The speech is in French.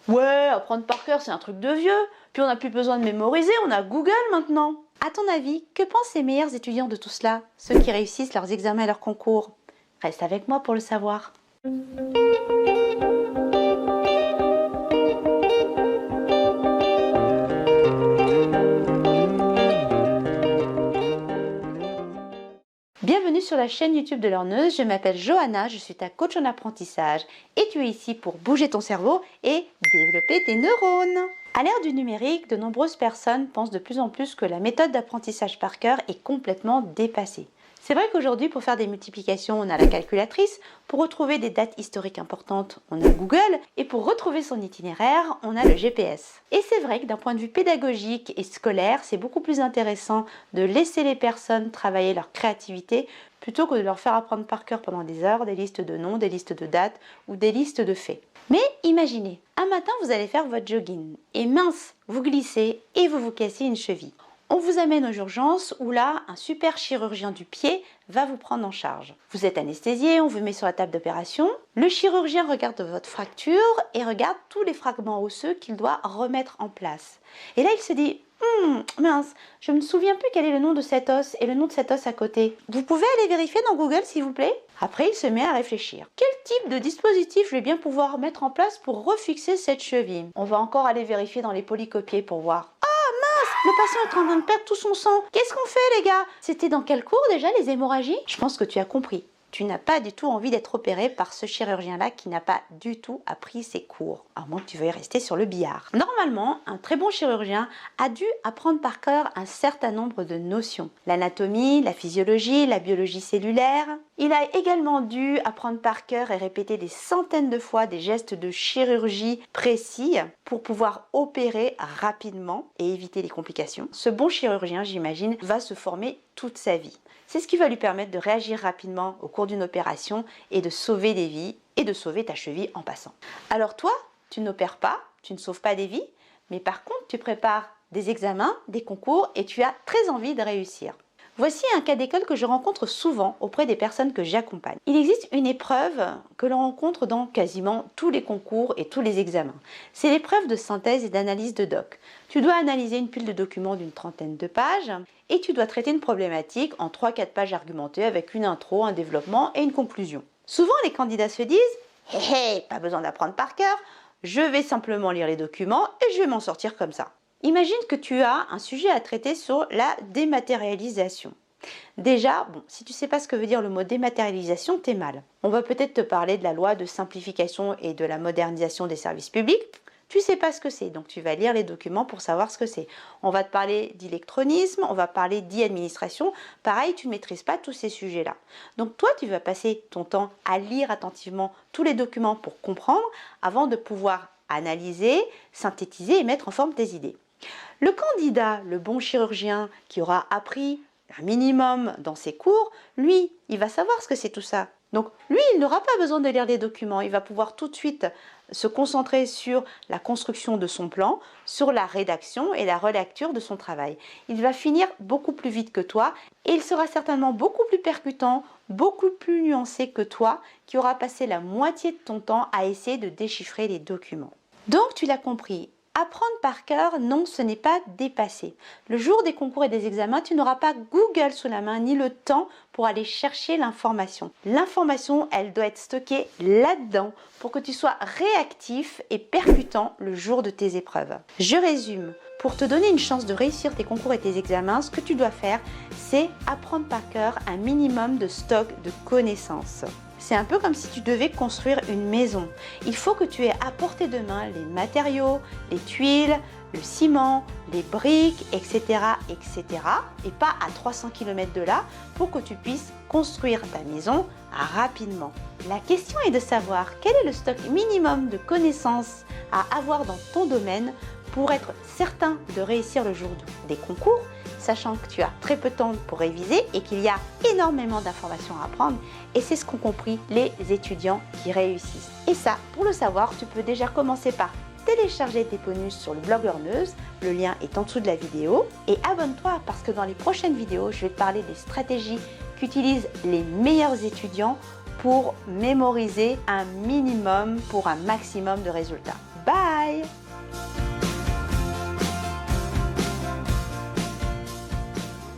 Ouais, apprendre par cœur, c'est un truc de vieux. Puis on n'a plus besoin de mémoriser, on a Google maintenant. À ton avis, que pensent les meilleurs étudiants de tout cela? Ceux qui réussissent leurs examens et leurs concours? Reste avec moi pour le savoir. Bienvenue sur la chaîne YouTube de Learneuse, je m'appelle Johanna, je suis ta coach en apprentissage et tu es ici pour bouger ton cerveau et développer tes neurones. À l'ère du numérique, de nombreuses personnes pensent de plus en plus que la méthode d'apprentissage par cœur est complètement dépassée. C'est vrai qu'aujourd'hui, pour faire des multiplications, on a la calculatrice, pour retrouver des dates historiques importantes, on a Google, et pour retrouver son itinéraire, on a le GPS. Et c'est vrai que d'un point de vue pédagogique et scolaire, c'est beaucoup plus intéressant de laisser les personnes travailler leur créativité plutôt que de leur faire apprendre par cœur pendant des heures des listes de noms, des listes de dates ou des listes de faits. Mais imaginez, un matin vous allez faire votre jogging, et mince, vous glissez et vous vous cassez une cheville. On vous amène aux urgences où là, un super chirurgien du pied va vous prendre en charge. Vous êtes anesthésié, on vous met sur la table d'opération. Le chirurgien regarde votre fracture et regarde tous les fragments osseux qu'il doit remettre en place. Et là, il se dit mince, je ne me souviens plus quel est le nom de cet os et le nom de cet os à côté. Vous pouvez aller vérifier dans Google, s'il vous plaît? Après, il se met à réfléchir. Quel type de dispositif je vais bien pouvoir mettre en place pour refixer cette cheville? On va encore aller vérifier dans les polycopiés pour voir. Le patient est en train de perdre tout son sang. Qu'est-ce qu'on fait, les gars? C'était dans quel cours déjà, les hémorragies? Je pense que tu as compris. Tu n'as pas du tout envie d'être opéré par ce chirurgien-là qui n'a pas du tout appris ses cours, à moins que tu veuilles rester sur le billard. Normalement, un très bon chirurgien a dû apprendre par cœur un certain nombre de notions. L'anatomie, la physiologie, la biologie cellulaire. Il a également dû apprendre par cœur et répéter des centaines de fois des gestes de chirurgie précis pour pouvoir opérer rapidement et éviter les complications. Ce bon chirurgien, j'imagine, va se former toute sa vie. C'est ce qui va lui permettre de réagir rapidement au cours d'une opération et de sauver des vies et de sauver ta cheville en passant. Alors toi, tu n'opères pas, tu ne sauves pas des vies, mais par contre, tu prépares des examens, des concours et tu as très envie de réussir. Voici un cas d'école que je rencontre souvent auprès des personnes que j'accompagne. Il existe une épreuve que l'on rencontre dans quasiment tous les concours et tous les examens. C'est l'épreuve de synthèse et d'analyse de doc. Tu dois analyser une pile de documents d'une trentaine de pages et tu dois traiter une problématique en 3-4 pages argumentées avec une intro, un développement et une conclusion. Souvent, les candidats se disent « Hé, pas besoin d'apprendre par cœur, je vais simplement lire les documents et je vais m'en sortir comme ça ». Imagine que tu as un sujet à traiter sur la dématérialisation. Déjà, si tu ne sais pas ce que veut dire le mot dématérialisation, t'es mal. On va peut-être te parler de la loi de simplification et de la modernisation des services publics. Tu ne sais pas ce que c'est, donc tu vas lire les documents pour savoir ce que c'est. On va te parler d'électronisme, on va parler d'e-administration. Pareil, tu ne maîtrises pas tous ces sujets-là. Donc toi, tu vas passer ton temps à lire attentivement tous les documents pour comprendre avant de pouvoir analyser, synthétiser et mettre en forme tes idées. Le candidat, le bon chirurgien qui aura appris un minimum dans ses cours, lui, il va savoir ce que c'est tout ça. Donc lui, il n'aura pas besoin de lire les documents, il va pouvoir tout de suite se concentrer sur la construction de son plan, sur la rédaction et la relecture de son travail. Il va finir beaucoup plus vite que toi et il sera certainement beaucoup plus percutant, beaucoup plus nuancé que toi qui aura passé la moitié de ton temps à essayer de déchiffrer les documents. Donc tu l'as compris. Apprendre par cœur, non, ce n'est pas dépassé. Le jour des concours et des examens, tu n'auras pas Google sous la main ni le temps pour aller chercher l'information. L'information, elle doit être stockée là-dedans pour que tu sois réactif et percutant le jour de tes épreuves. Je résume. Pour te donner une chance de réussir tes concours et tes examens, ce que tu dois faire, c'est apprendre par cœur un minimum de stock de connaissances. C'est un peu comme si tu devais construire une maison. Il faut que tu aies à portée de main les matériaux, les tuiles, le ciment, les briques, etc., etc. et pas à 300 km de là pour que tu puisses construire ta maison rapidement. La question est de savoir quel est le stock minimum de connaissances à avoir dans ton domaine pour être certain de réussir le jour des concours, sachant que tu as très peu de temps pour réviser et qu'il y a énormément d'informations à apprendre. Et c'est ce qu'ont compris les étudiants qui réussissent. Et ça, pour le savoir, tu peux déjà commencer par télécharger tes bonus sur le blog Learneuse. Le lien est en dessous de la vidéo. Et abonne-toi parce que dans les prochaines vidéos, je vais te parler des stratégies qu'utilisent les meilleurs étudiants pour mémoriser un minimum pour un maximum de résultats. Bye!